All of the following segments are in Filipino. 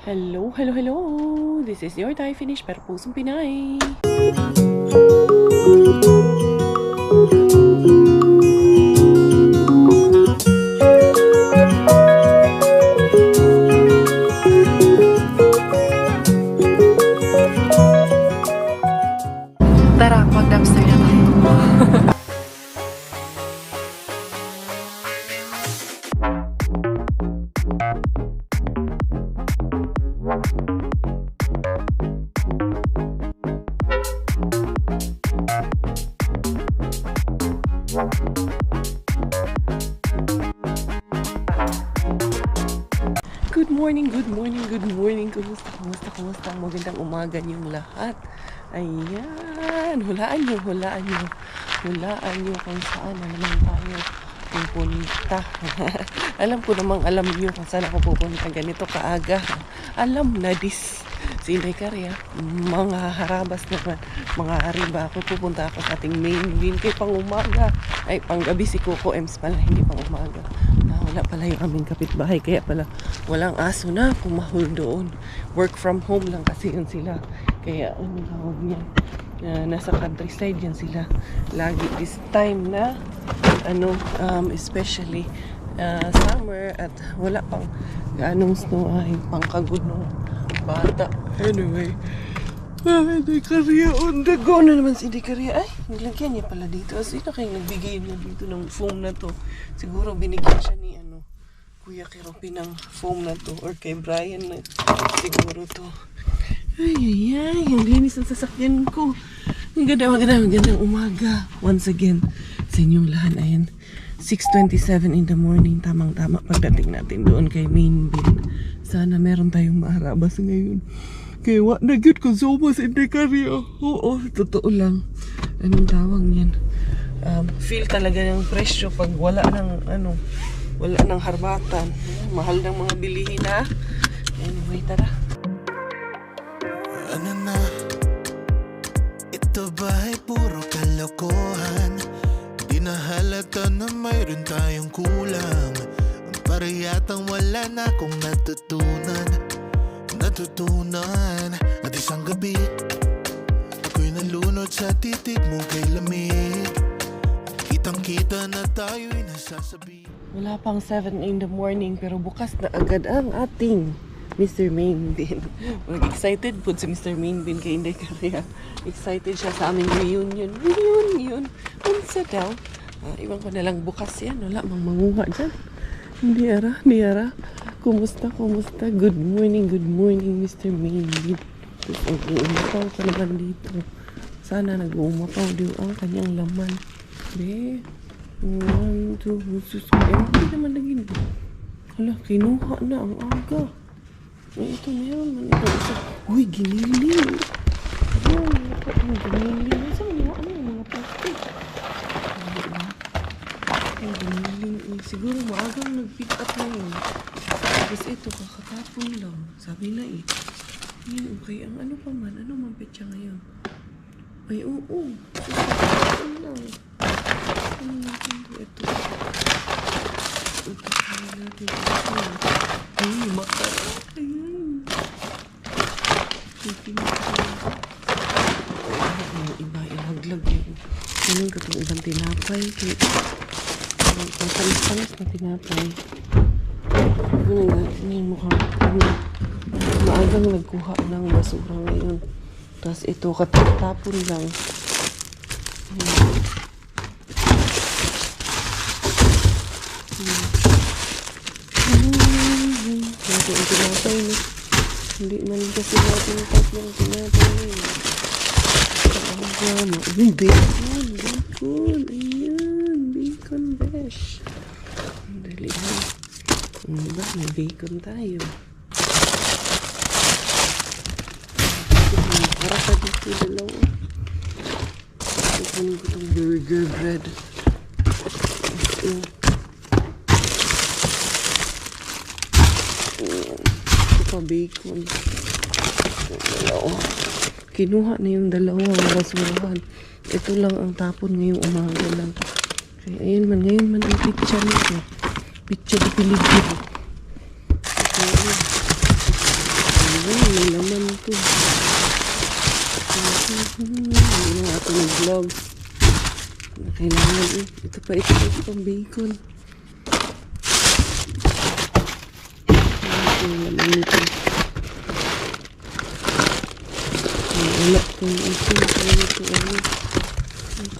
Hello, hello, hello! This is your Thai Finish pero pusong Pinay. Tara, mag-dumpster na tayo. Good morning, good morning, good morning. Kumusta? Magandang umaga niyong lahat. Ayan, hulaan nyo kung saan na naman tayo pupunta. Alam nyo kung saan ako pupunta ganito kaaga. Alam na this. Si Inday Karya, mga harabas naman, mga ariba ako, pupunta ako sa ating main bin kay pang umaga. Ay, pang gabi si Coco Ems pala, hindi pang umaga. Wala pala yung aming kapitbahay, kaya pala walang aso na kumahol doon. Work from home lang kasi yun sila. Kaya ano tawag niya, nasa countryside yan sila lagi this time na especially summer at wala pang ganong snow ay pangkagod ng bata. Anyway, Inday Karya on the go na naman si Inday Karya. Ay, nilagyan niya pala dito. Sino kayong nagbigay niya dito ng foam na to? Siguro binigyan siya ni Kuya Keropi ng foam na to, or kay Brian na siguro to. Ay, ang linis ng sasakyan ko. Magandang umaga once again sa inyong lahat. Ayan, 6:27 in the morning, tamang-tama pagdating natin doon kay main bin. Sana meron tayong maharabas ngayon. Kaya na good ko zomas Inday Karya. Oo, totoo lang. Anong tawag niyan? Feel talaga ng presyo pag wala ng harbatan. Mahal ng mga bilihin na. Anyway, tara. Ano na? Ito ba ay puro kalokohan? Di na halata na mayroon tayong kulang. Para yatang wala na akong natutunan at isang gabi ako'y nalunod sa titig mo kay lamig. Kitang-kita na tayo'y nasasabi. Wala pang 7 in the morning pero bukas na agad ang ating Mr. Main Bin. Excited po si Mr. Main Bin kay Inday Karya. Excited siya sa aming reunion. Unsa daw? Iwan ko na lang bukas yan. Wala mang manguha dyan. Hindi ara. Kumusta? Good morning, Mr. Main Bin. Nag-uumapaw ka naman dito. Sana nag-uumapaw din ang kanyang laman. Be, 1, 2, hindi naman lagi. Hala, kinuha na ang aga. Ito meron man ito isa. Uy, giniling. Giniling. Saan niya? Ano yung mga plastic? Giniling. Siguro maagang nag-pick up na yun. Tapos ito, kakatapon lang. Sabi na Yan, okay. Ang ano pa man? Ano man petsa ngayon? Ay, oo. Kakatapon lang. Ano natin ito? Ito kaya natin ito. Ay, maka. Ayan. Yung iba, ilaglag yun. Ganun ka itong ibang tinapay. Ang talis-talis na tinapay. Ano yung mukhang maagang nagkuha ng basura ngayon. Tapos ito, katapon lang. Natin ang tinapay na. Hindi man kasi natin type yung tinapay na. Ay, bacon. Ayan, bacon besh. Dali ha. Diba, may bacon tayo. Para pa dito dalawa. Kukunin ko itong burger bread. Ito pa bacon. Kinuha na yung dalawang basurahan. Ito lang ang tapon ngayong umaga lang. Kaya ayun man, ngayon man ang picture nito. Picture de peligro. may laman to. Hindi na ako nag-vlog. Kailangan eh. Ito pa, ito pang bacon. Ito yung laman nito. Wala kong ito,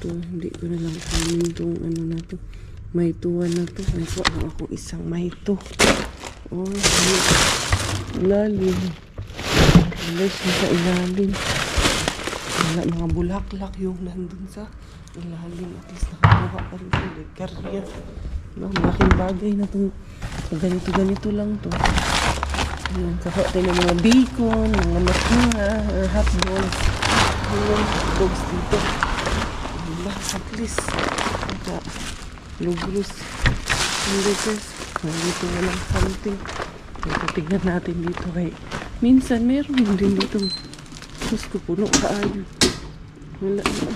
hindi ko na lang kanin itong ano na to. May tuwa na to. May tuwa lang ako isang may to. Oh, lalim. Alas na sa ilalim. Wala mga bulaklak yung nandun sa ilalim. At least nakakuha pa rin ito. Karya. Malaking bagay na itong ganito lang to. Ayan, kakuha tayo ng mga bacon, mga matunga, or hotdogs. Ayan, hotdogs dito. At least, lugros. Hindi guys. Dito walang something. Tignan natin dito kay minsan meron din dito. Diyos ko, puno kaayo. Wala na.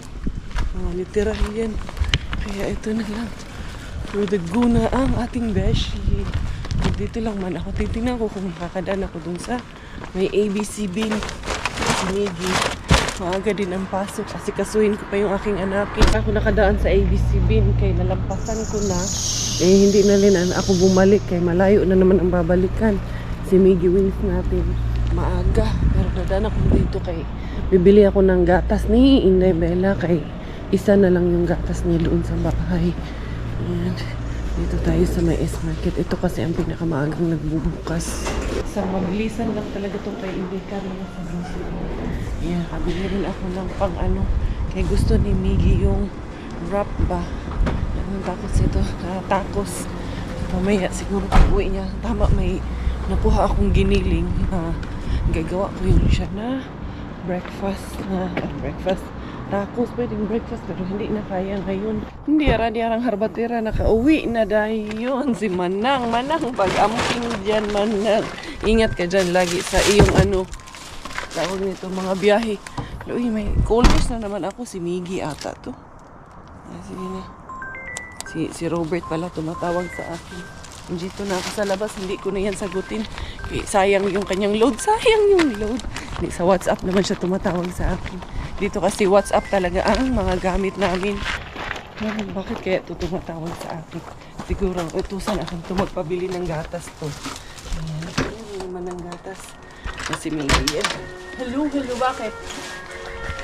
Literal yan. Kaya ito na lang. For the guna ang ating beshi. Dito lang man ako. Titingnan ko kung makakadaan ako dun sa may ABC bin. Migi. Maaga din ang pasok kasi kasuhin ko pa yung aking anak. Ako nakadaan sa ABC bin kay nalampasan ko na. Hindi na rin ako bumalik kay malayo na naman ang babalikan. Si Miggy Wings natin maaga. Pero nadaan ako dito kay bibili ako ng gatas ni Inday Bella kay isa na lang yung gatas niya doon sa bahay. Ayan. Dito tayo sa may S-Market. Ito kasi ang pinakamaagang nagbubukas. Sa mabilisan lang talaga itong kay Inday Carla sa grocery. Ayan. Kabili rin ako ng pang ano. Kaya gusto ni Miggy yung wrap ba. Anong tacos ito? Tacos. Mamaya siguro pag-uwi niya. Tama, may nakuha akong giniling. Gagawa ko yun siya na breakfast. Breakfast. Tacos, pwedeng breakfast pero hindi na kaya ngayon. Hindi arang harbatera nakauwi na dayon si Manang. Manang, pag-amping dyan, Manang. Ingat ka dyan lagi sa iyong ano, tawag nito, mga biyahe. Uy, may callers na naman ako. Si Miggy ata to. Sige na. Si Robert pala tumatawag sa akin. Dito na ako sa labas, hindi ko na yan sagutin. Kaya sayang yung kanyang load. Sayang yung load. Hindi, sa WhatsApp naman siya tumatawag sa akin. Dito kasi WhatsApp talaga ang mga gamit namin. Bakit kaya ito tumatawag sa akin? Siguro utusan akong ito magpabili ng gatas to. Ayan, ito naman ng gatas. Kasi Miggy yan. Hello, bakit?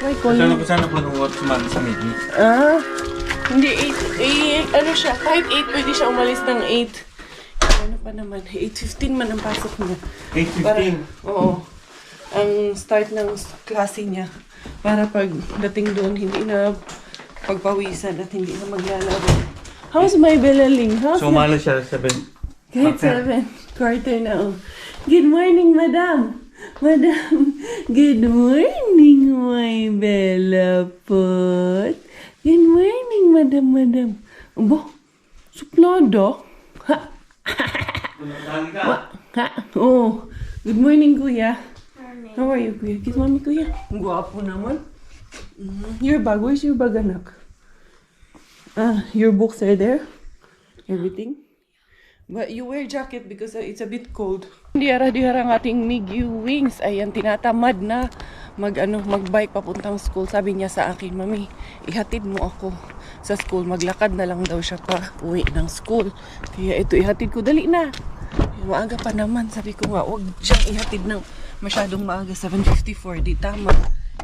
Why call me? Sana po nung watchman sa Miggy. Hindi, 8, ano siya, kahit 8 pwede siya umalis ng 8. Ano pa naman, 8:15 man ang pasok niya. 8:15? Oo. Ang start ng klase niya. Para pag dating doon, hindi na pagpawisan at hindi na maglalaro. How's my Belaling? So, umala siya 7. Kahit 7. Quarter na, oh. Good morning, madam. Madam, good morning, my Bella pot. Good morning, madam. Aba, suplada. Ha? Ha? Oh. Good morning, kuya. How are you, kuya? Kiss mommy, kuya. Ang gwapo naman. Your bag. Where's your bag, anak? Your books are there? Everything? But you wear jacket because it's a bit cold. Di hara ang ating Miggy Wings. Ayan, tinatamad na magbike papuntang school. Sabi niya sa akin, Mami, ihatid mo ako sa school. Maglakad na lang daw siya pa uwi ng school. Kaya ito, ihatid ko. Dali na. Maaga pa naman. Sabi ko nga, huwag siyang ihatid ng masyadong maaga. 7:54. Di tama.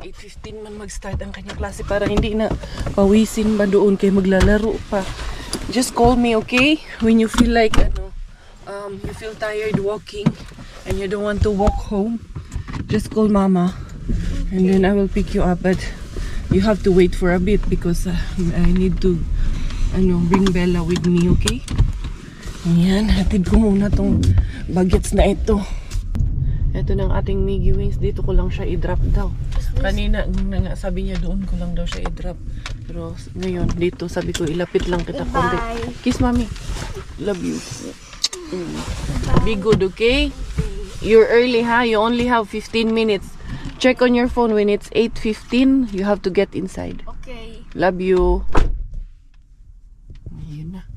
8:15 man mag-start ang kanyang klase para hindi na pawisin ba doon kay maglalaro pa. Just call me, okay? When you feel like, you feel tired walking and you don't want to walk home, just call Mama. And then I will pick you up. But you have to wait for a bit because I need to bring Bella with me, okay? Ayan, hatid ko muna tong bagets na ito. Ito ng ating Miggy Wings. Dito ko lang siya i-drop daw. Kanina, sabi niya doon ko lang daw siya i-drop. Pero ngayon, dito sabi ko, ilapit lang kita konti. Kiss, Mommy. Love you. Be good, okay? You're early, ha? You only have 15 minutes. Check on your phone when it's 8:15. You have to get inside. Okay. Love you. Ayun na.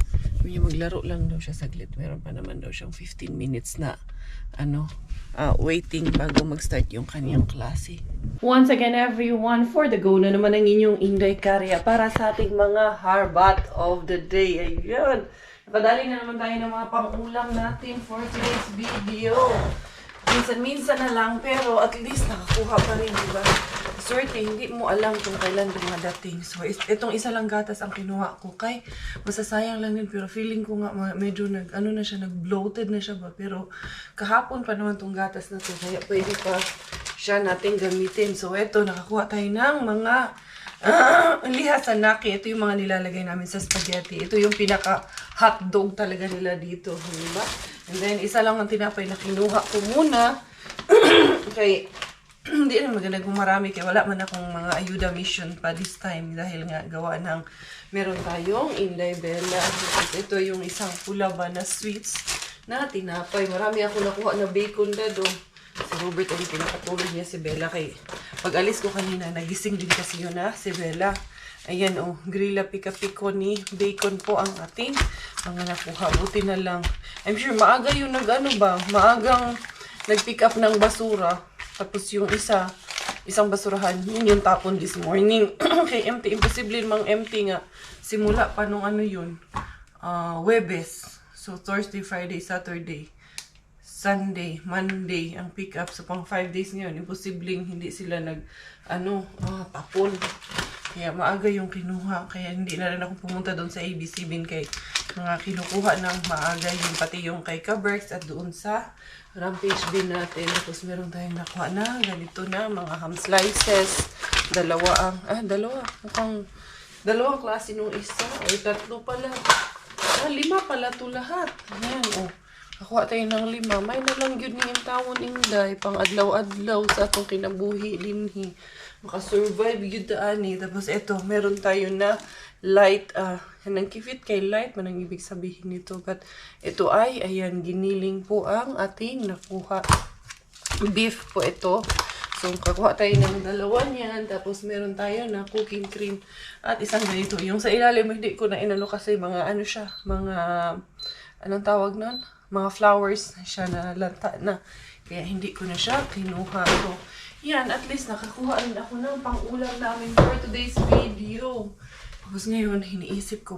niya maglaro lang daw siya saglit. Meron pa naman daw siyang 15 minutes na waiting bago mag-start yung kanyang klase. Once again everyone, for the go na naman ang inyong Inday Karya para sa ating mga harbat of the day. Ayun! Nakadali na naman tayo ng mga pang-ulam natin for today's video. Minsan-minsan na lang, pero at least nakakuha pa rin, diba? Swerte, hindi mo alam kung kailan dumadating. So, itong isa lang gatas ang kinuha ko. Kay, masasayang lang din, pero feeling ko nga medyo nag-bloated na siya ba? Pero kahapon pa naman tong gatas na to, kaya pwede pa siya natin gamitin. So, ito, nakakuha tayo ng mga lihasanaki. Ito yung mga nilalagay namin sa spaghetti. Ito yung pinaka-hotdog talaga nila dito. Diba? And then, isa lang ang tinapay na kinuha ko muna. Okay. Hindi na maganda kung marami kaya wala man akong mga ayuda mission pa this time dahil nga gawa ng meron tayong Inday Bella. Ito yung isang pula ba na sweets na tinapay. Marami ako nakuha na bacon na do. Si Robert ay pinakatulog niya si Bella kay pag-alis ko kanina nagising din kasi yun si Bella. Ayan grilla pika-piko ni bacon po ang ating mga nakuha. Buti na lang. I'm sure maaga yung maagang nag-pick up ng basura. Tapos yung isang basurahan, yun yung tapon this morning. Okay, empty. Imposible mang empty nga. Simula pa nung Webes. So, Thursday, Friday, Saturday, Sunday, Monday, ang pick up. So, pang 5 days ngayon, imposibleng hindi sila tapon. Kaya maaga yung kinuha. Kaya hindi na rin ako pumunta doon sa ABC-bin kay mga kinukuha ng maaga yung pati yung kay Kaberks at doon sa Rampage bin natin. Tapos meron tayong nakuha na ganito na mga ham slices. Mukhang dalawang klase nung isa. Ay, tatlo pala. 5 pala to lahat. Ayan, Nakuha tayo ng 5. May na lang yun yung tawon Inday. Pang adlaw-adlaw sa atong kinabuhi, linhi. Makasurvive yun ani. Tapos eto, meron tayo na light, nang kifit kay light, manang ibig sabihin nito. But ito ay, ayan, giniling po ang ating nakuha. Beef po ito. So, kakuha tayo ng 2 niyan. Tapos meron tayo na cooking cream. At isang ganito. Yung sa ilalim, hindi ko na inano kasi mga anong tawag nun? Mga flowers siya na lanta na. Kaya hindi ko na siya kinuha. So, yan, at least nakakuha rin ako ng pang-ulam namin for today's video. Tapos ngayon, hiniisip ko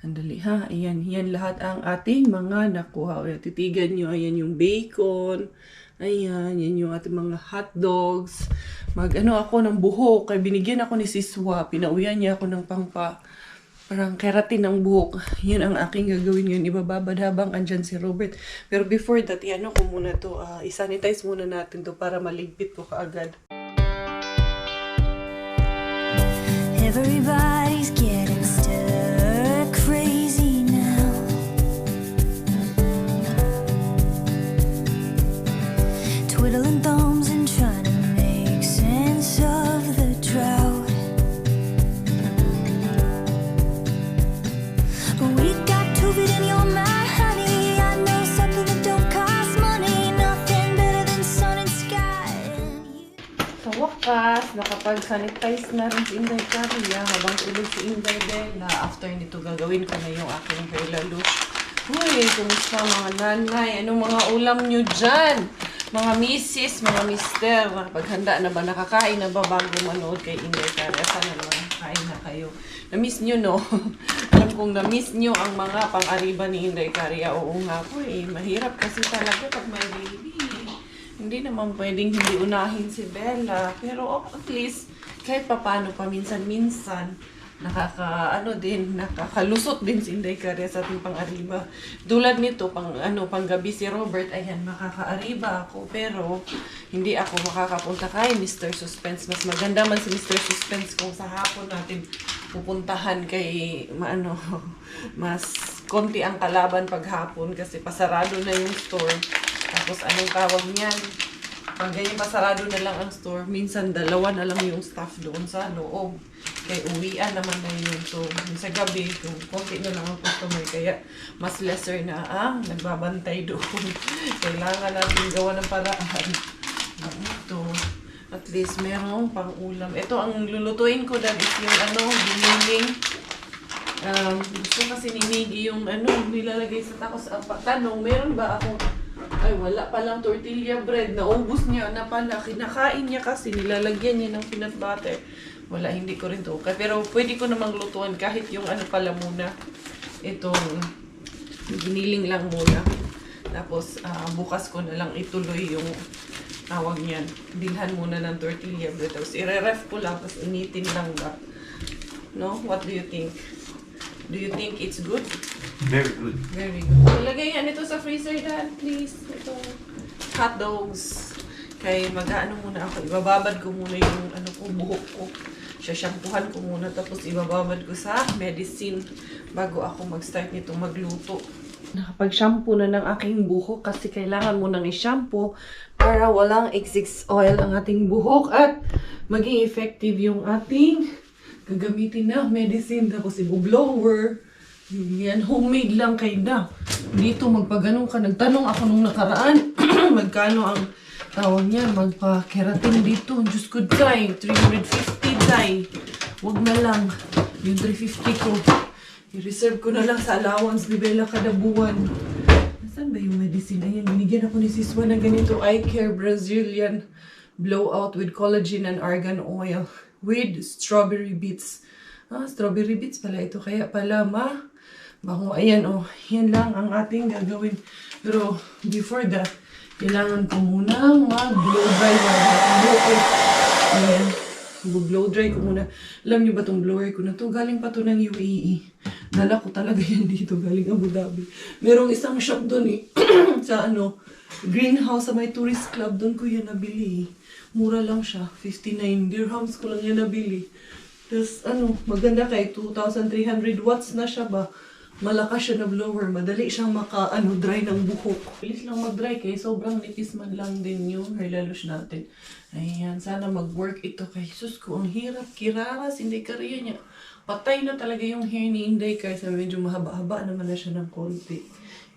andali ha, ayan, yan lahat ang ating mga nakuha. Ayan, titigan nyo, ayan yung bacon, ayan, yan yung ating mga hotdogs. Ako ng buhok, kaya binigyan ako ni Siswa, pinauwian niya ako ng parang keratin ng buhok. Yun ang aking gagawin ngayon. Ibababad habang andyan si Robert. Pero before that, ko muna to. Isanitize muna natin to para maligpit ko kaagad. Everybody's getting stir crazy now. Twiddling thumbs and trying to make sense of the drought. We got to be in your mind, honey. I know something that don't cost money. Nothing better than sun and sky. Sa wakas, nakapag-sanitize na rin si Inday Karya habang tulog si Inday Bella. After nito, gagawin ko na yung aking hair lalo. Uy, kumusta mga nanay? Anong mga ulam nyo dyan? Mga misis, mga mister, paghanda na ba? Nakakain na ba bago manood kay Inday Karya? Sana naman kain na kayo. Na-miss nyo, no? Alam kong na-miss nyo ang mga pang-ariba ni Inday Karya. Oo nga po mahirap kasi talaga pag may baby. Hindi naman pwedeng hindi unahin si Bella. Pero at least, kahit papano paminsan-minsan, nakakalusot din si Inday Karya sa ating pang-ariba. Tulad nito, panggabi si Robert, ayan, makaka-ariba ako. Pero, hindi ako makakapunta kay Mr. Suspense. Mas maganda man si Mr. Suspense kung sa hapon natin pupuntahan kay, mas konti ang kalaban paghapon kasi pasarado na yung store. Tapos anong tawag niyan? Pag ganyan pasarado na lang ang store, minsan 2 na lang yung staff doon sa loob. Kaya uwian naman na yun. So, sa gabi, konti na lang ang customer. Kaya mas lesser na ang nagbabantay doon. Kailangan natin gawa ng paraan. Ito, at least merong pang-ulam. Ito, ang lulutuin ko dahil is yung giniling. Gusto kasi ni Miggy yung nilalagay sa tacos. Ang tanong, meron ba ako? Ay, wala palang tortilla bread. Naubos niya na pala. Kinakain niya kasi nilalagyan niya ng peanut butter. Wala, hindi ko rin to. Pero pwede ko namang lutuan kahit yung pala muna. Itong giniling lang muna. Tapos bukas ko na lang ituloy yung tawag niyan. Bilhan muna ng tortilla bread. Tapos i-ref ko lang. Tapos initin lang ba. No? What do you think? Do you think it's good? Very good. Very good. Ilagay yan ito sa freezer, Dad, please. Itong hot dogs. Kaya mag-ano muna ako. Ibababad ko muna yung buhok ko. Sashampuhan ko muna. Tapos ibababad ko sa medicine bago ako mag-start nito magluto. Nakapag-shampoo na ng aking buhok kasi kailangan mo nang i-shampoo para walang excess oil ang ating buhok at maging effective yung ating gagamitin na medicine. Tapos i-blower. Yan, homemade lang kayo na. Dito magpaganong ka. Nagtanong ako nung nakaraan magkano ang tawag niyan, magpa-keratin dito. Diyos ko, tay, 350 tay. Huwag na lang. Yung 350 ko. I-reserve ko na lang sa allowance ni Bella kada buwan. Nasaan ba yung medicine? Ayan, binigyan ako ni Siswa ng ganito. Eye Care Brazilian Blowout with Collagen and Argan Oil with Strawberry Beets. Strawberry Beets pala ito. Kaya pala bango. Ayan, yan lang ang ating gagawin. Pero before that, kailangan ko munang mag-blow dry. Ayan. Blow dry ko muna. Alam niyo ba itong blower ko na to? Galing pa to ng UAE. Dala ko talaga yan dito. Galing Abu Dhabi. Merong isang shop doon sa greenhouse sa may tourist club. Doon ko yan nabili. Mura lang siya. 59 dirhams ko lang yan nabili. Tapos maganda kay 2,300 watts na siya ba? Malakas siya na blower. Madali siyang dry ng buhok. Bilis lang mag-dry kay sobrang nipis man lang din yung hair lalush natin. Ayan, sana mag-work ito kay sus ko. Ang hirap, kiraras, hindi kariya niya. Patay na talaga yung hair ni Inday kasi medyo mahaba-haba naman na siya ng konti.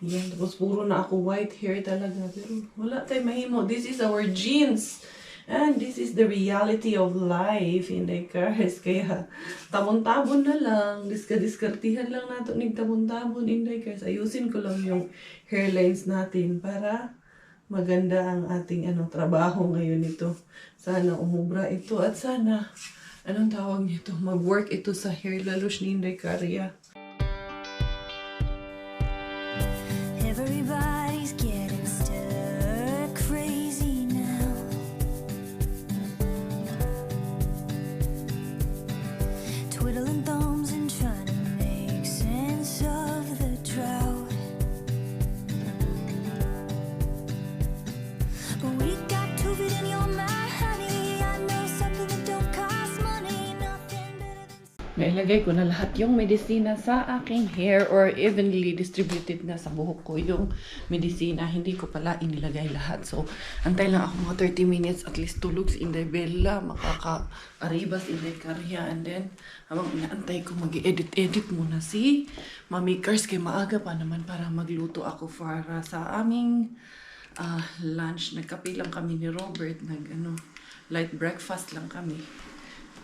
Ayan, tapos puro na ako white hair talaga. Pero wala tayo mahimo. This is our genes. And this is the reality of life, Inday Cars. Kaya tabon-tabon na lang. Diskartihan lang nato ning tabon-tabon, Inday Cars. Ayusin ko lang yung hairlines natin para maganda ang ating trabaho ngayon ito. Sana umubra ito at sana, anong tawag nito? Mag-work ito sa hair lalush ni Inday Caria. Everybody's getting stir crazy now. Twiddling thumbs and trying to make sense of the drought. But we got to fit in your mind, honey. I know something that don't cost money. Nothing better than Nailagay ko na lahat yung medisina sa aking hair or evenly distributed na sa buhok ko yung medisina. Hindi ko pala inilagay lahat. So, antay lang ako mga 30 minutes at least tulog si Inday Bella, makaka-aribas Inday Caria. And then, habang inaantay ko mag-edit muna si Mami Cars kay maaga pa naman para magluto ako para sa aming lunch. Nagkape lang kami ni Robert. Light breakfast lang kami.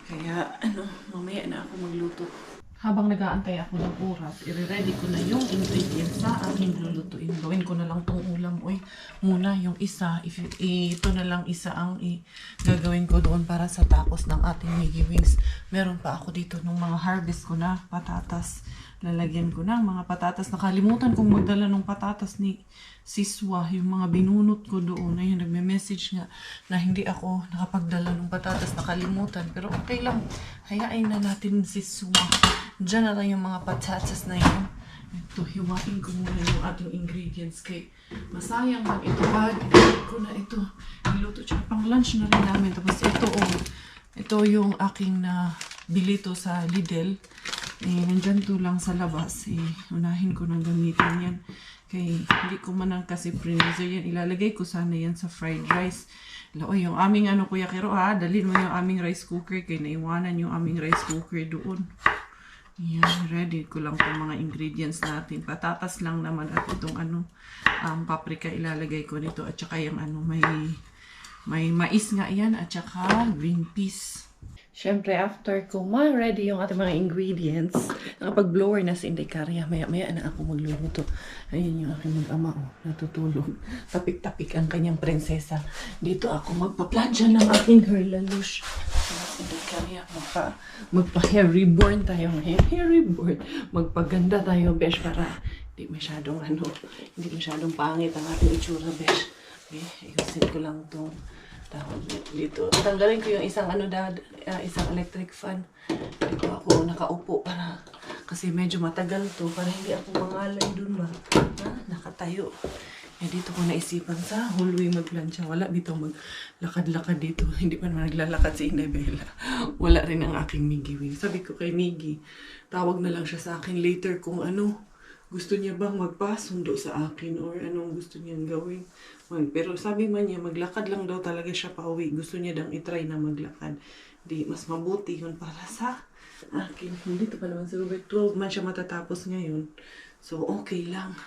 Kaya, mamaya na ako magluto. Habang nag-aantay ako ng oras, i-ready ko na yung ingredients sa aking lulutuin. Gawin ko na lang tong ulam. Muna yung isa, ito na lang isa ang gagawin ko doon para sa tacos ng ating Miggy Wings. Meron pa ako dito ng mga harvest ko na patatas. Lalagyan ko ng mga patatas. Nakalimutan kong magdala ng patatas ni Siswa. Yung mga binunot ko doon. Ayun, nagme-message nga na hindi ako nakapagdala ng patatas. Nakalimutan. Pero okay lang. Hayain na natin Siswa. Diyan na lang yung mga patatas na yun. Ito, hiwain ko muna yung ating ingredients kay masayang man ito. Ko na ito. Niluto siya pang lunch na rin namin. Tapos ito yung aking bili to sa Lidl. Nandyan to lang sa labas. Unahin ko nang gamitin yan. Kaya hindi ko man kasi freezer yan. Ilalagay ko sana yan sa fried rice. Yung aming Kuya Kero dalhin mo yung aming rice cooker. Kaya naiwanan yung aming rice cooker doon. Yan, ready ko lang itong mga ingredients natin. Patatas lang naman at itong paprika ilalagay ko nito. At saka yung may mais nga yan at saka green peas. Siyempre, after ko ma-ready yung ating mga ingredients, nakapag-blower na si Inday Karya, maya-maya na ako magluluto. Ayun yung aking mag-ama, natutulog. Tapik-tapik ang kanyang prinsesa. Dito ako magpa-planja ng aking hair lalush. Si Inday Karya, magpa-hair reborn tayo ngayon. Hair reborn. Magpaganda tayo, besh, para hindi masyadong pangit ang ating itsura, besh. Okay, ayusin ko lang itong tawag dito. Tanggalin ko yung isang isang electric fan. Dito ako nakaupo kasi medyo matagal to para hindi ako mangalay dun ba. Nakatayo. Dito ko naisipan sa hallway magplansya. Wala dito maglakad-lakad dito. Hindi pa naman naglalakad si Inday Bella. Wala rin ang aking Miggy Wing. Sabi ko kay Miggy, tawag na lang siya sa akin later kung gusto niya bang magpasundo sa akin or anong gusto niyang gawin. Pero sabi man niya, maglakad lang daw talaga siya pa uwi. Gusto niya dang itry na maglakad. Di, mas mabuti yun para sa akin. Dito pa naman sa Robert, 12 man siya matatapos ngayon. So, okay lang.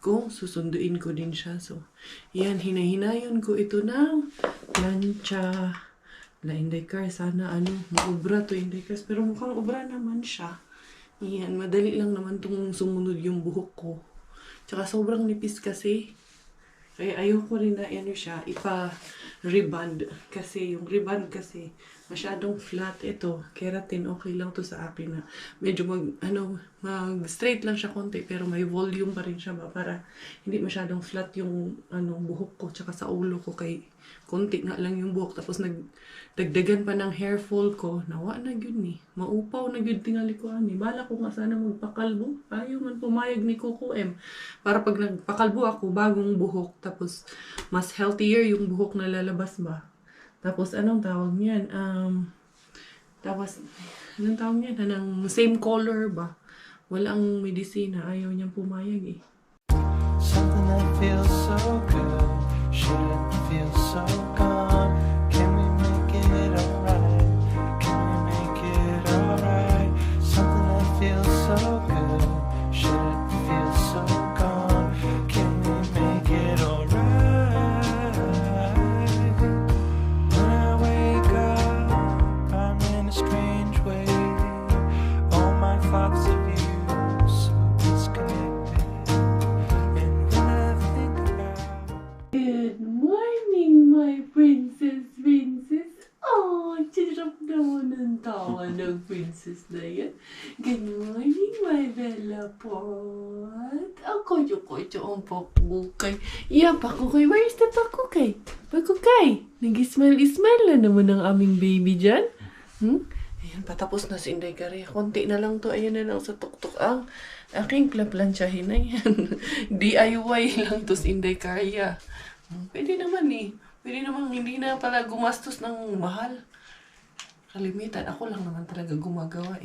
Kung susunduin ko din siya. So, yan, hinahinayon ko ito ng plancha. Inday Car, sana maubra to Inday Car. Pero mukhang ubra naman siya. Yan, madali lang naman itong sumunod yung buhok ko. Tsaka sobrang nipis kasi. Kaya ayoko rin na siya, ipa-reband. Kasi yung reband kasi masyadong flat. Ito, keratin, okay lang to sa akin na medyo mag-straight lang siya konti pero may volume pa rin siya ba para hindi masyadong flat yung buhok ko tsaka sa ulo ko kay konti nga lang yung buhok tapos nagdagdagan pa ng hair fall ko nawa na yun maupaw na yun tingali ko bala ko nga sana magpakalbo ayaw man pumayag ni Coco M para pag nagpakalbo ako bagong buhok tapos mas healthier yung buhok na lalabas ba. Tapos, anong tawag niyan? Anong same color ba? Walang medisina. Ayaw niyang pumayag Something that feels so good shouldn't feel so gone. Can we make it alright? Can we make it alright? Something that feels so good shouldn't feel so gone. Can we make it alright? When I wake up, I'm in a strange way. All my thoughts of you so disconnected. And when I think about Good morning, my princess. Oh, sarap naman ang tawa ng princess na yan. Good morning, my Bella Pot. Ang koyo-koyo ang pakukay. Yeah, pakukay. Where is the pakukay? Pakukay. Nag-smile na naman ang aming baby dyan. Ayan, patapos na si Inday Karya. Konti na lang to. Ayan na lang sa tuktok ang aking plaplansyahin na yan. DIY lang to si Inday Karya. Pwede naman Pwede naman hindi na pala gumastos ng mahal. Kalimitan. Ako lang naman talaga gumagawa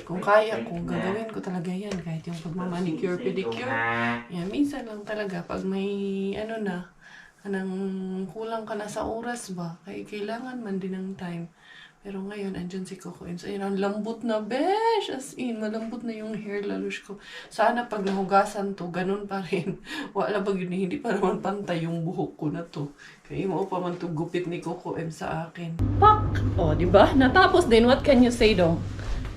Kung kaya ko, gagawin ko talaga yan. Kahit yung pagmamanicure, pedicure. Yan, minsan lang talaga. Pag may kulang ka na sa oras ba, kailangan man din ng time. Pero ngayon, andyan si Coco M. So, yun, ang lambot na, besh! As in, malambot na yung hair lalush ko. Sana pag nahugasan to, ganun pa rin. Wala ba yun, hindi pa naman pantay yung buhok ko na to. Kaya mo pa man to gupit ni Coco M sa akin. Pak! O, diba? Natapos din. What can you say, dong?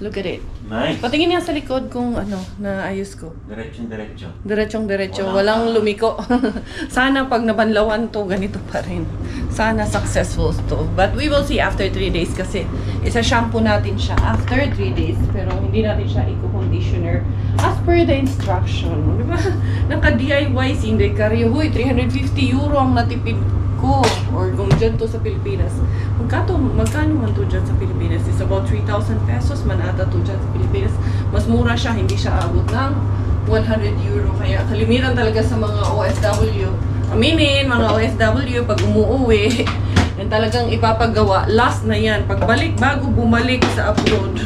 Look at it. Nice. Patingin niya sa likod kung naayos ko. Diretsong-diretso. Diretsong-diretso. Walang lumiko. Sana pag nabanlawan to, ganito pa rin. Sana successful to. But we will see after 3 days kasi isa-shampoo natin siya after 3 days. Pero hindi natin siya i-conditioner as per the instruction. Diba? Naka-DIY si Inday Karya. Huy, 350 euro ang natipid ko. Or kung dyan to sa Pilipinas. Magkano man to dyan sa Pilipinas? It's about 3,000 pesos man ata to dyan sa Pilipinas. Mas mura siya, hindi siya abot ng 100 euro. Kaya kalimitan talaga sa mga OFW. Aminin, mga OFW, pag umuuwi, yan talagang ipapagawa. Last na yan. Pagbalik, bago bumalik sa abroad,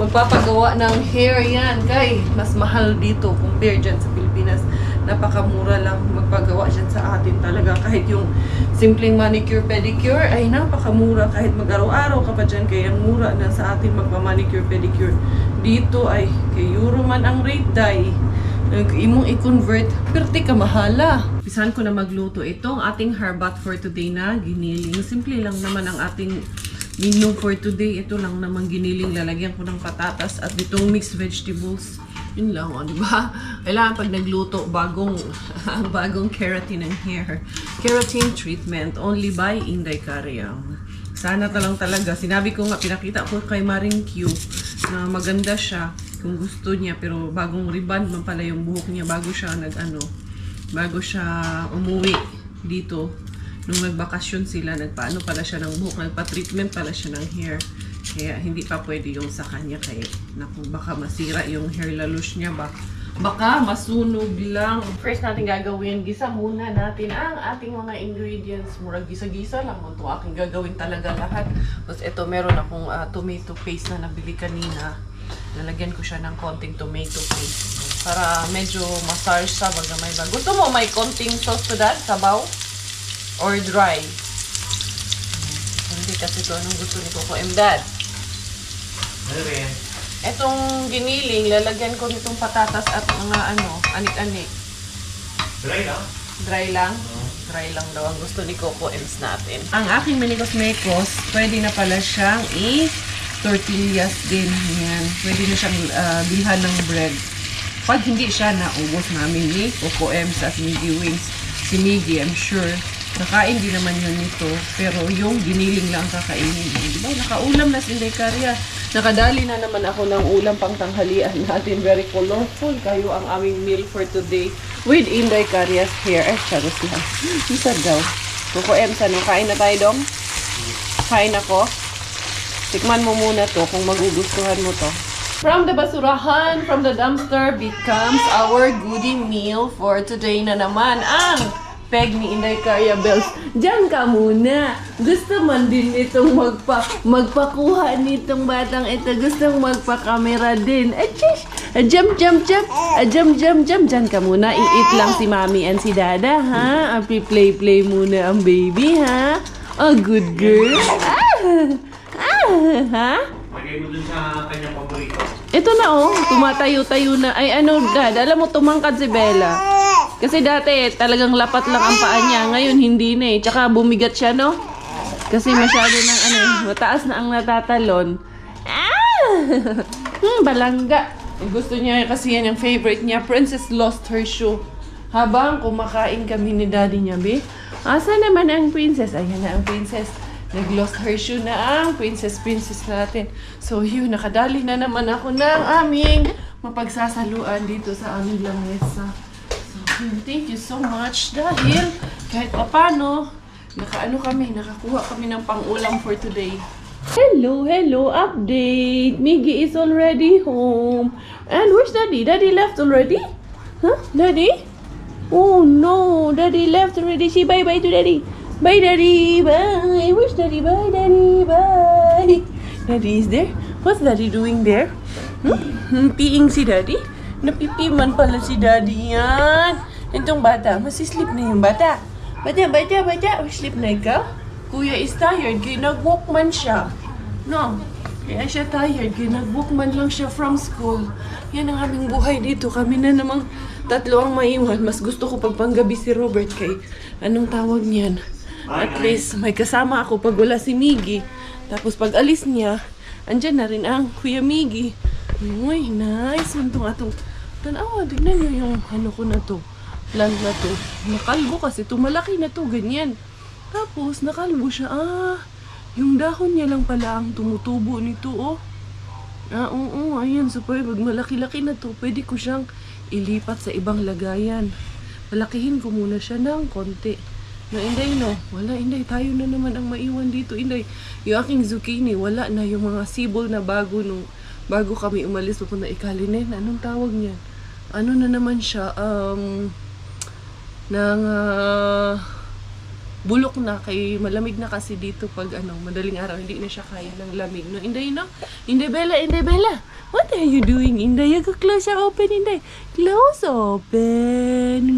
magpapagawa ng hair yan. Kay, mas mahal dito compare dyan sa Pilipinas. Napakamura lang magpagawa dyan sa atin talaga. Kahit yung simpleng manicure, pedicure, ay napakamura. Kahit mag-araw-araw ka pa dyan, kaya ang mura na sa atin magpa-manicure, pedicure. Dito ay, kay euro man ang rate, day. Imong i-convert, perti ka mahala. Pisahan ko na magluto. Itong ating herbat for today na giniling. Simple lang naman ang ating menu for today. Ito lang naman giniling. Lalagyan ko ng patatas at itong mixed vegetables. Yun lang, o, diba? Kailangan pag nagluto, bagong keratin ng hair. Keratin treatment only by Inday Karyang. Sana lang talaga. Sinabi ko nga, pinakita ko kay Maring Q na maganda siya kung gusto niya. Pero bagong reband man pala yung buhok niya bago siya bago siya umuwi dito. Nung nagbakasyon sila, nagpaano pala siya ng buhok, nagpa-treatment pala siya ng hair. Kaya hindi pa pwede yung sa kanya kaya naku, baka masira yung hair lalush niya ba. Baka masunog lang. First natin gagawin, gisa muna natin ang ating mga ingredients. Murag gisa-gisa lang mo ito. Aking gagawin talaga lahat. Tapos ito, meron akong tomato paste na nabili kanina. Lalagyan ko siya ng konting tomato paste. Para medyo massage sa bagamay ba. Gusto mo may konting sauce to that? Sabaw? Or dry? Hindi kasi ito anong gusto ni Coco M. Dad. Ano rin? Etong giniling, lalagyan ko nitong patatas at mga anik-anik. Dry lang? Dry lang? Dry lang daw ang gusto ni Coco M's natin. Ang aking menikos-mekos, pwede na pala siyang tortillas din. Yan. Pwede na siyang bilhan ng bread. Pag hindi siya naubos namin ni Coco M's at Miggy Wings. Si Miggy, I'm sure, nakain din naman yun nito. Pero yung giniling lang kakainin. Diba? Nakaulam na si Inday Karya. Nakadali na naman ako ng ulam pang tanghalian natin. Very colorful kayo ang aming meal for today with Inday Karya's hair. Charos lang. Isa daw. Coco M, saan? Kain na tayo dong? Kain ako? Tikman mo muna to kung magugustuhan mo to. From the basurahan, from the dumpster becomes our goodie meal for today na naman ang peg ni Inday Karya Bells. Diyan ka muna. Gusto man din itong magpakuha nitong batang ito. Gustong magpa-camera din. Achish! Jump! Diyan ka muna. I-eat lang si Mami and si Dada, ha? Play muna ang baby, ha? Oh, good girl. Ha? Lagay mo dun sa kanyang paborito. Ito na, oh. Tumatayo-tayo na. Ay, Dad. Alam mo, tumangkad si Bella. Kasi dati, talagang lapat lang ang paa niya. Ngayon, hindi na eh. Tsaka bumigat siya, no? Kasi masyado ng mataas na ang natatalon. Balangga. Gusto niya kasi yan yung favorite niya. Princess lost her shoe. Habang kumakain kami ni Daddy niya, be. Asa naman ang princess? Ayan na ang princess. Nag-lost her shoe na ang princess natin. So, yun. Nakadali na naman ako ng aming mapagsasaluan dito sa aming lamesa. Thank you so much dahil kahit papano nakakuha kami ng pang-ulam for today. Hello, update. Miggy is already home. And where's Daddy? Daddy left already? Huh? Daddy? Oh no, Daddy left already. Say bye-bye to Daddy. Bye, Daddy. Bye. Where's Daddy? Bye, Daddy. Bye. Daddy is there? What's Daddy doing there? Peeing si Daddy? Napipiman pala si Daddy yan. Itong bata, masisleep na yung bata. Bata, sleep na ikaw? Kuya is tired, kaya nag-walk man siya. No, kaya siya tired, kaya nag-walk man lang siya from school. Yan ang aming buhay dito. Kami na namang tatlo ang maiwan. Mas gusto ko pagpanggabi si Robert kay anong tawag niyan. At least may kasama ako pag wala si Miggy. Tapos pag alis niya, andyan na rin ang Kuya Miggy. Uy, nice. Atong tanawa, tignan nyo yung ko na to. Plant na to. Nakalbo kasi to. Malaki na to. Ganyan. Tapos, nakalbo siya. Yung dahon niya lang pala ang tumutubo nito, oh. Oo. Ayan. So, pag malaki-laki na to, pwede ko siyang ilipat sa ibang lagayan. Palakihin ko muna siya ng konti. No, Inday, no? Wala, Inday. Tayo na naman ang maiwan dito, Inday. Yung aking zucchini, wala na. Yung mga sibol na bago kami umalis papunta Ikalinen. Anong tawag niyan? Ano na naman siya? Bulok na. Kay malamig na kasi dito pag madaling araw. Hindi na siya kaya ng lamig. No, Inday, no? Inday Bella. What are you doing, Inday? Close open, Inday. Close open.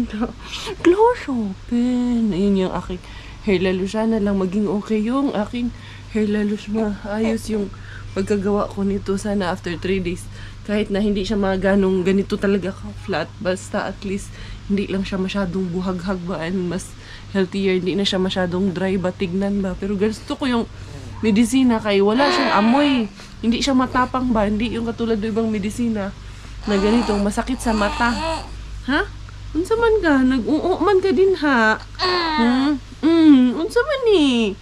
Ayun yung aking hair lalush. Sana lang maging okay yung aking hair lalush. Maayos yung pagkagawa ko nito. Sana after 3 days. Kahit na hindi siya ganong ganito talaga ka-flat. Basta at least hindi lang siya masyadong buhag-hag ba. And mas healthier. Hindi na siya masyadong dry ba. Tignan ba. Pero gusto ko yung medisina kay wala siyang amoy. Hindi siya matapang ba? Hindi yung katulad ng ibang medisina na ganitong masakit sa mata. Ha? Unsa man ka? Nag-uo man ka din ha? Unsa man ni?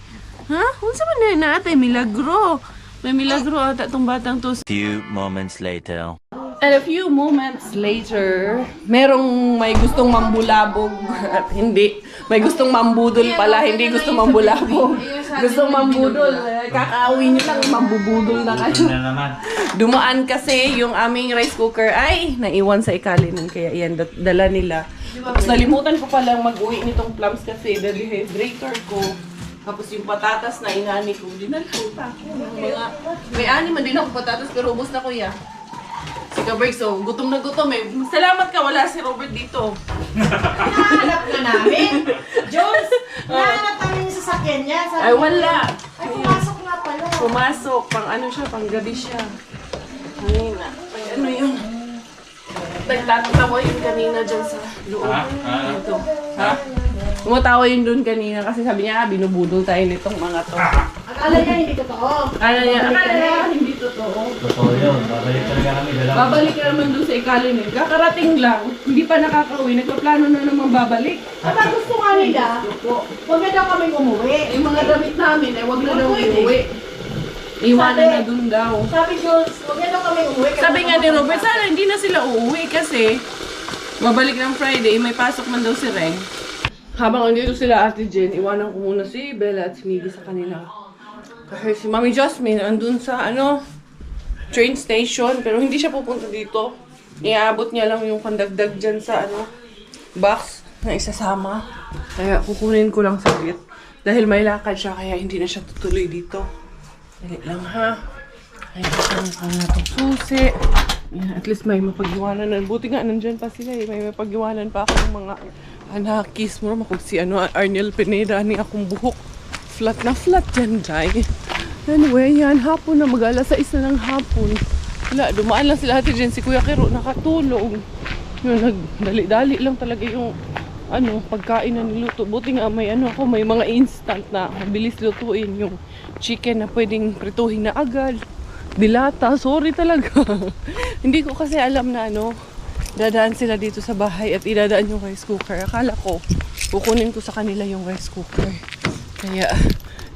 Ha? Unsa man na ate? Milagro. May milagro ata tong batang to. Few moments later. And a few moments later, merong may gustong mambulabog at hindi. May gustong mambudol pala, hindi gustong mambulabog. Gustong mambudol. Kakawin nyo lang, mambubudol na kayo. Na naman. Dumaan kasi yung aming rice cooker ay naiwan sa ikalinin. Kaya yan, dala nila. Tapos nalimutan ko palang mag-uwi nitong plums kasi dehydrator ko. Tapos yung patatas na inani ko, dinalhan pa ako. May ani man din ako patatas pero ubos na kuya. Si Kabreak, so gutom na gutom eh. Salamat ka, wala si Robert dito. Nahanap na namin. Jones, nahanap namin yung sasakyan niya. Sabi Ay wala. Ay, pumasok nga pala. Pumasok, pang ano siya, pang gabi siya. Ay na, ay ano yun. Nagtatawa yun kanina dyan sa loob. Ito. Ha? Umatawa yun dun kanina kasi sabi niya, binubudol tayo nitong mga to. Akala niya hindi totoo. Akala niya, hindi totoo. Totoo yun. Babalik talaga kami. Babalik ka naman dun sa ikalin eh. Kakarating lang, hindi pa nakakauwi. Nagpaplano na naman babalik. At ang gusto nga nila, huwag na daw kaming umuwi. Yung mga damit namin eh, wag na daw iuwi. Iwanan na dun daw. Sabi Jules, huwag na daw kaming umuwi. Sabi nga ni Robert, sana hindi na sila uuwi kasi babalik ng Friday, may pasok man daw si Reng. Habang andito sila Ate Jen, iwanan ko muna si Bella at si Miggy sa kanila. Kasi si Mami Jasmine andun sa train station, pero hindi siya pupunta dito. Iaabot niya lang yung pandagdag dyan sa box na isasama. Kaya kukunin ko lang saglit. Dahil may lakad siya, kaya hindi na siya tutuloy dito. Dali lang ha. Ayan, ang na itong susi. Ayan, at least may mapag-iwanan na. Buti nga, nandyan pa sila eh. May mapag-iwanan pa ako ng mga anakis mo. Makog si Arnel Pineda ni akong buhok. Flat na flat dyan, Jai. Anyway, yan, hapon na. Mag-alas 6 na ng hapon. Wala, dumaan lang sila Ate Jen. Si Kuya Kiro nakatulog. Yun, nagdali-dali lang talaga yung pagkain na niluto. Buti nga may may mga instant na mabilis lutuin yung chicken na pwedeng prituhin na agad. Dilata, sorry talaga. Hindi ko kasi alam na dadaan sila dito sa bahay at idadaan yung rice cooker. Akala ko, kukunin ko sa kanila yung rice cooker. Kaya,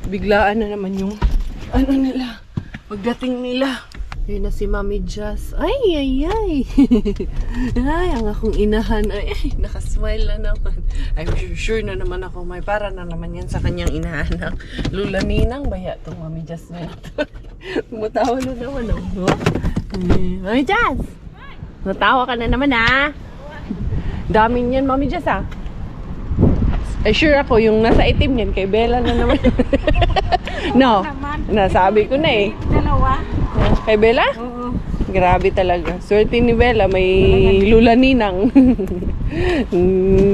biglaan na naman yung nila. Pagdating nila. Ayun na si Mami Jazz. Ay. Ay, ang akong inahan. Ay, nakasmile na naman. I'm sure na naman ako. May para na naman yan sa kanyang inahan. Lula Ninang, baya itong Mami Jazz na ito. Tumatawa na naman ako. Mami Jazz! Natawa ka na naman Daming yan, Mami Jazz Ay, sure ako, yung nasa itim yan, kay Bella na naman. No, nasabi ko na eh. Dalawa? Kay Bella? Oo. Grabe talaga. Swerte ni Bella, may Lula Ninang.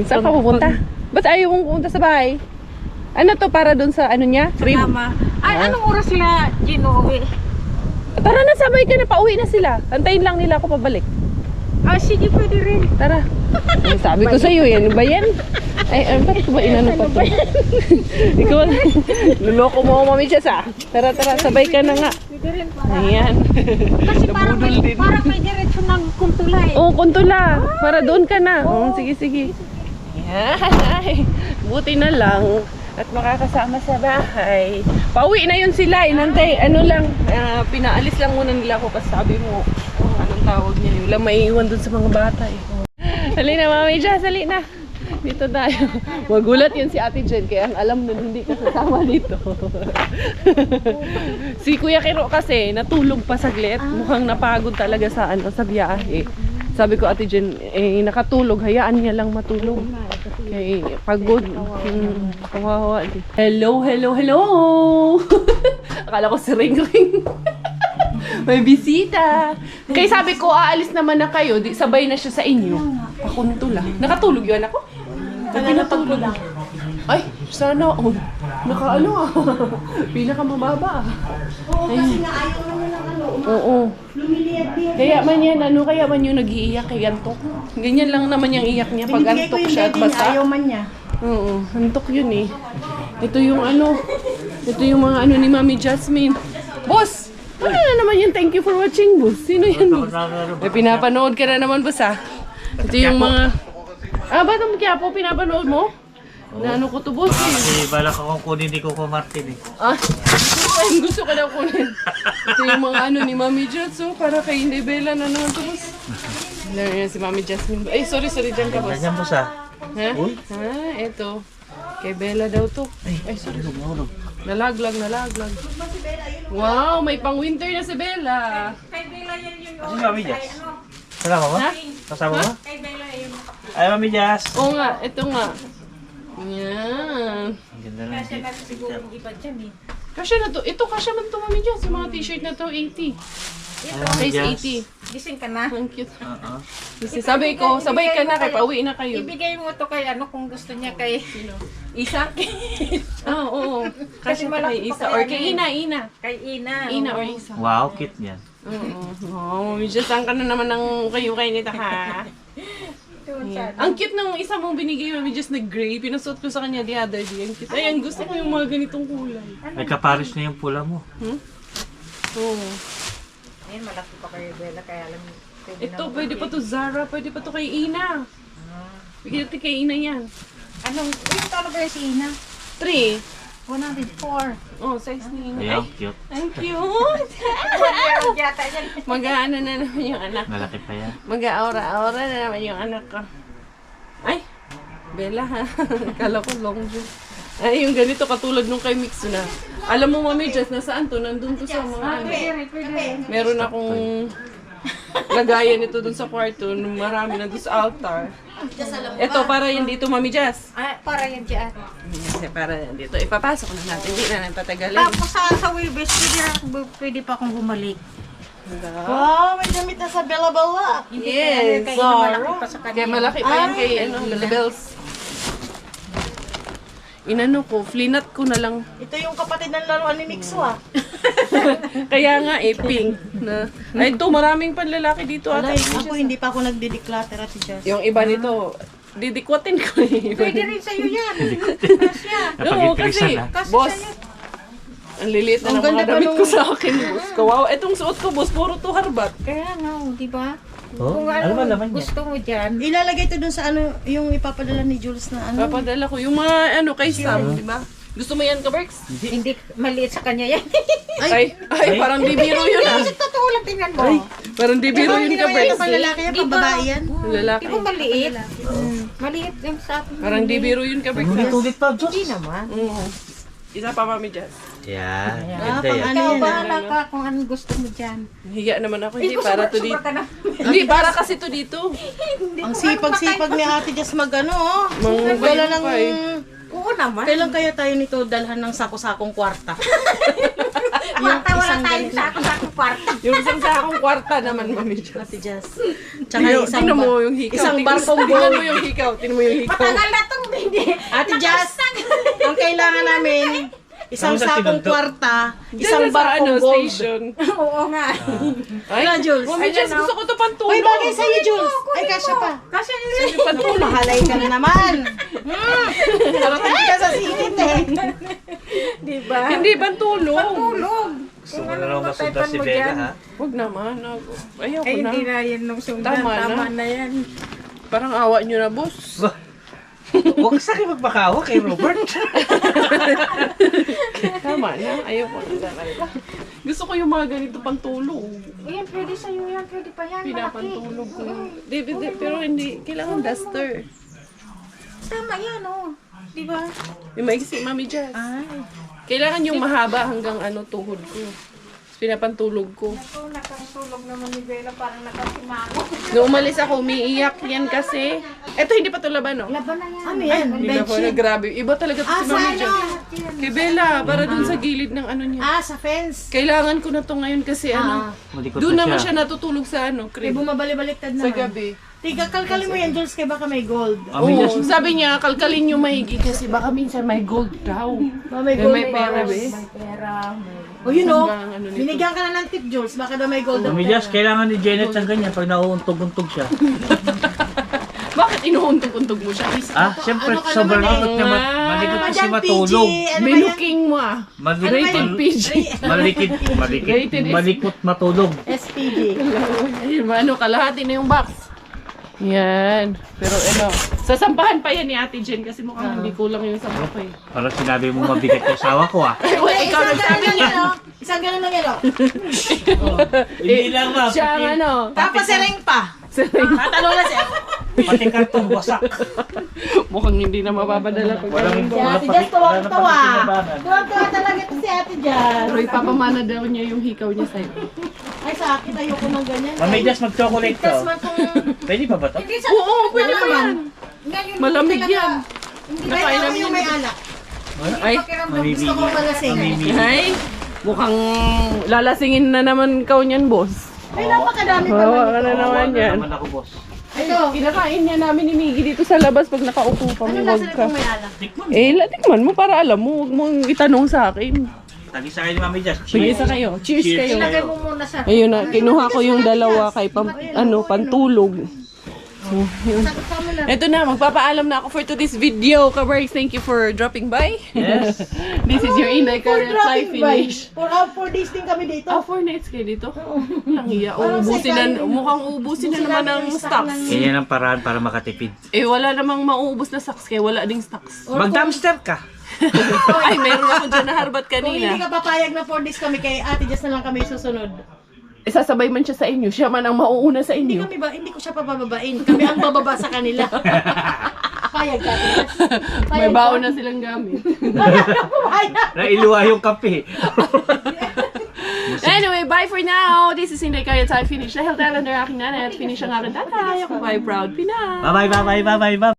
Saan ka pupunta? Ba't ayaw mong pupunta sa bahay? Ano to, para doon sa niya? Crib? Tama. Ay, anong oras sila ginuwi? Tara na, sabay ka na, pauwi na sila. Antayin lang nila ako pabalik. Ah, sige, pwede rin. Tara. Ay, sabi ko sa'yo, yan ba yan? Ay, ba't ko ba inano pa to? Ikaw, luloko mo ako, Mami Jess Tara, sabay ka na nga. Pwede rin para. Ayan. Kasi parang Nabudol din. may diretso ng kuntula eh. Oo, kuntula. Para doon ka na. Oo, sige. Ayan. Ay, buti na lang. At makakasama sa bahay. Pauwi na yun sila. Inantay, pinaalis lang muna nila ako kasi sabi mo, anong tawag niya? Wala maiiwan dun sa mga bata eh. Sali na, Mami Jazz, sali na. Dito tayo. Magulat yun si Ate Jen, kaya ang alam nun hindi ka kasama dito. Si Kuya Kiro kasi natulog pa saglit. Mukhang napagod talaga sa biyahe. Sabi ko, Ate Jen, nakatulog, hayaan niya lang matulog. Kay pagod. Kawawa. Hello. Akala ko si Ring. May bisita. Kaya sabi ko, aalis naman na kayo, di sabay na siya sa inyo. Pakuntula. Nakatulog yun ako? Pinatulog lang. Ay, sana pinakamababa. Oo, kasi nga ayaw naman ng Oo. lumiliyad-liyad. Kaya man yung nag-iiyak kay Antok. Ganyan lang naman yung iyak niya pag antok siya at basa. Ayaw man niya. Oo, antok yun eh. Ito yung Ito yung mga ano ni Mami Jasmine. Boss! Ano na naman yung thank you for watching, boss? Sino yan, boss? May pinapanood ka na naman, boss, ha? Ito yung mga... Batang Quiapo, pinapanood mo? Na ano ko to, boss, eh. Kasi balak akong kunin ni Coco Martin eh. Ay, gusto ko daw kunin. Ito yung mga ano ni Mami Jats, oh. Para kay Bella na naman to, boss. Ano yan si Mami Jasmine. Ay, sorry, dyan ka, boss. Ganyan po sa. Ha? Ito. Kay Bella daw to. Ay, sorry. Nalaglag. Wow, may pang-winter na si Bella. Ano Mami Jazz? Kasama mo? Ha? Kasama mo? Ay, Mami Jazz. Oo nga, ito nga. Yan. Ang ganda lang. Kasya na to. Ito, kasya man to, Mami Jazz. Yung mga t-shirt na to, 80. Size 80. Gising ka na. Ang cute. Kasi sabi ko, sabay ka na kay pauwi na kayo. Ibigay mo to kay ano kung gusto niya kay Isa? Oo. Kasya pa kay Isa. Or kay Ina. kay Ina. Ina or Isa. Wow, cute niyan. Oo. Mami Jazz, saan ka na naman ng kayo-kayo nito, ha? Ang cute ng isa mong binigay, Mami Jazz, na gray. Pinasuot ko sa kanya the other day. Ang cute. Ay, ang gusto ko yung mga ganitong kulay. May kapares na yung pula mo. Oo. Ayun, malaki pa kay Bella kaya lang Ito, pwede pa to Zara, pwede pa to kay Ina. Bigyan natin kay Ina yan. Anong, ano ba yung si Ina? 3. 104. Oh, size ni Ina. Ayan, Ay, cute. ang cute! Yata yan. Mag-aano na naman yung anak. Malaki pa yan. Mag-aura-aura na naman yung anak ko. Ay, Bella ha. Kala ko long jump. Ay, yung ganito katulad nung kay Mix na. Alam mo, Mami Jazz, nasaan to? Nandun to sa mga ano. Meron akong lagayan ito dun sa kwarto. Marami nandun sa altar. Ito, para yan dito, Mami Jazz. Ay, para yan dyan. Kasi para yan dito. Ipapasok na natin. Hindi na patagalin. Tapos sa Wilbes, pwede pa akong bumalik. Wow, may damit na sa Bella Bella. Yes, Kaya malaki pa sa Kaya kanya. malaki pa yan kay ano, Labels. Inano ko, flinat ko na lang. Ito yung kapatid ng laruan ni Mixo ah. Kaya nga pink na. Ay, ito, maraming panlalaki dito ata. Ako hindi pa ako nagde-declutter at Diyos. Yung iba nito, didikwatin ko eh. Pwede rin sa'yo yan. Kasya. Oo, kasi, Napag-iprisan na. boss, ang liliit na ng mga damit ko sa akin, boss. Kawawa, itong suot ko, boss, puro to harbat. Kaya nga, di ba? Oh, Kung ano ba naman yan? gusto mo dyan. Ilalagay ito dun sa ano, yung ipapadala ni Jules na ano. Papadala ko yung mga ano kay Sam, di ba? Gusto mo yan, Kaberks? Hindi, maliit sa kanya yan. Ay, parang di biro yun ah. Totoo lang, tingnan mo. Parang di biro yun, Hindi naman yan Kaberks. pang lalaki yan, pang babae yan. Lalaki. Di ba maliit? Maliit yung sa akin. Parang di biro yun, Kaberks. Ulit pa, Diyos. Hindi naman. Isa pa, Mami Jazz. Yan, ganda yan. Ano Ikaw, yan? bahala ka kung anong gusto mo dyan. Hiya naman ako, hindi para to dito. Sobra ka na. Hindi, para kasi to dito. Ang sipag-sipag ni Ate Jess mag ano, oh. Dala ng... Oo naman. Kailan kaya tayo nito dalhan ng sako-sakong kwarta? Kwarta, wala tayong sa kwarta. Yung isang sakong kwarta naman, Mami Jazz. Ate Jess. Tsaka isang Tingnan mo yung hikaw. isang barkong Tingnan mo gold. yung hikaw. Tingnan mo yung hikaw. Matagal na itong hindi. Ate Jess, ang kailangan namin, isang Ano sa sakong tinuntok? kwarta, Diyan isang na sa barkong ano, gold. station. Oo nga. Ay, Wala, Jules. Mami Jazz, gusto ko to pantulog. Uy, bagay sa'yo, Jules. Ay, kasya pa. Kasi Naku, mahalay ka na naman. Karating ka sa sikit eh. di ba? Hindi, pantulog. Tulog. Gusto mo na raw masunda si Bella, ha? Huwag naman. Ayaw ko Ay, na. hindi na yan nung sundan. Tama na. Tama na yan. Parang awa nyo na, boss. Huwag sa akin magpakawa kay Robert. Tama na. Ayaw ko na talaga. Gusto ko yung mga ganito pantulog. Ayan, pwede sa'yo yan. Pwede pa yan. Malaki. Pinapantulog ko. Pero hindi. Kailangan duster. Tama yan, oh. Di ba? Yung maiksi, Mami Jazz. Kailangan yung mahaba hanggang ano, tuhod ko. Pinapantulog ko. Ito, nakatulog naman ni Bella. Parang nakasimango. Nung umalis ako, umiiyak yan kasi. Eto, hindi pa to laban, no? Laban na yan. Ano yan? Hindi na po na grabe. Iba talaga to si Mami Jazz. Kay Bella, para dun sa gilid ng ano niya. Ah, sa fence. Kailangan ko na to ngayon kasi ano. Malikot Doon na naman siya. siya natutulog sa ano, May crib. bumabalik-baliktad Sa naman. gabi. Tiga, kalkalin mo yan, Jules, kaya baka may gold. Mami Jazz. Oo, sabi niya, kalkalin niyo maigi kasi baka minsan may gold daw. May gold. May pera, be. May pera. O yun o, Saan ba ang ano nito? binigyan ka na ng tip, Jules, baka daw may gold ang Mami pera. Jazz, kailangan ni Janet ng ganyan pag nauuntog-untog siya. Bakit Bakit inuuntog-untog mo siya? Siyempre, Ano ka sobrang naman likot eh? niya. Ah. Malikot Ano kasi dyan, matulog. PG? Ano ba yan? Binuking mo ah. Rated PG. Rated is- Malikot matulog. SPG. Ayun, ano, kalahati na yung box. Yan. Pero ano, sasampahan pa yan ni Ate Jen kasi mukhang hindi kulang yung sampa ko eh. Parang sinabi mo mabigat yung asawa ko ah. Well, ikaw nagsabi niya. Isang ganun lang yan, oh. Hindi lang ma. Siya ang ano. Tapos sereng pa. Tatanong na siya. Pati karton wasak. Mukhang hindi na mapapadala pag Walang Si Ate Jess, tuwang-tuwa. Tuwang-tuwa talaga ito si Ate Jess. Pero ipapamana daw niya yung hikaw niya sa'yo. Ay, sa akin, ayoko ng ganyan. Mami, just mag-chocolate Tapos to. man kung... Pwede pa ba to? Oo, pwede pa yan. Malamig yan. Hindi ba Nakailan ako yung yan. may anak? Ay, Gusto ko malasing. ay. Mukhang lalasingin na naman ikaw niyan, boss. Ay, napakadami pa Bawa man. ka na naman yan. Naman ako, boss. Ito. Kinakain niya namin ni Miggy dito sa labas pag nakaupo Ano kami. nasa Huwag ka. nitong may anak? Tikman mo para alam mo. Huwag mong itanong sa akin. Tagi sa akin ni Mami Just. Sige sa kayo. Cheers Cheers. kayo. Ilagay mo muna sa... Ayun na, kinuha ko yung dalawa kay pantulog. So, yun. Sama na. Ito na, magpapaalam na ako for today's video. Kabarks, thank you for dropping by. Yes. This is your Inday For Career Life dropping by. finish. For 4 days din kami dito. 4 nights kayo dito? Ang iya. Parang Ubusin na, second- mukhang ubusin na naman ng stocks. Ganyan ang paraan para makatipid. Eh, wala namang mauubos na stocks kaya wala ding stocks. Mag-dumpster ka. Ay, mayroon ako dyan na harbat Kung hindi kanina. ka papayag na 4 days kami, kay Ate Jess na lang kami susunod. Eh, sasabay man siya sa inyo. Siya man ang mauuna sa Hindi inyo. kami ba, hindi ko siya pabababain. Kami ang bababa sa kanila. Payag ka, Ate Jess. May baon na silang gamit. Nailuwa yung kape. Anyway, bye for now. This is Inday Career Life finish. Dahil talaga ng aking nanay at finish ang aking tatay. Ako by proud Pinay. Bye-bye, bye-bye, bye-bye, bye.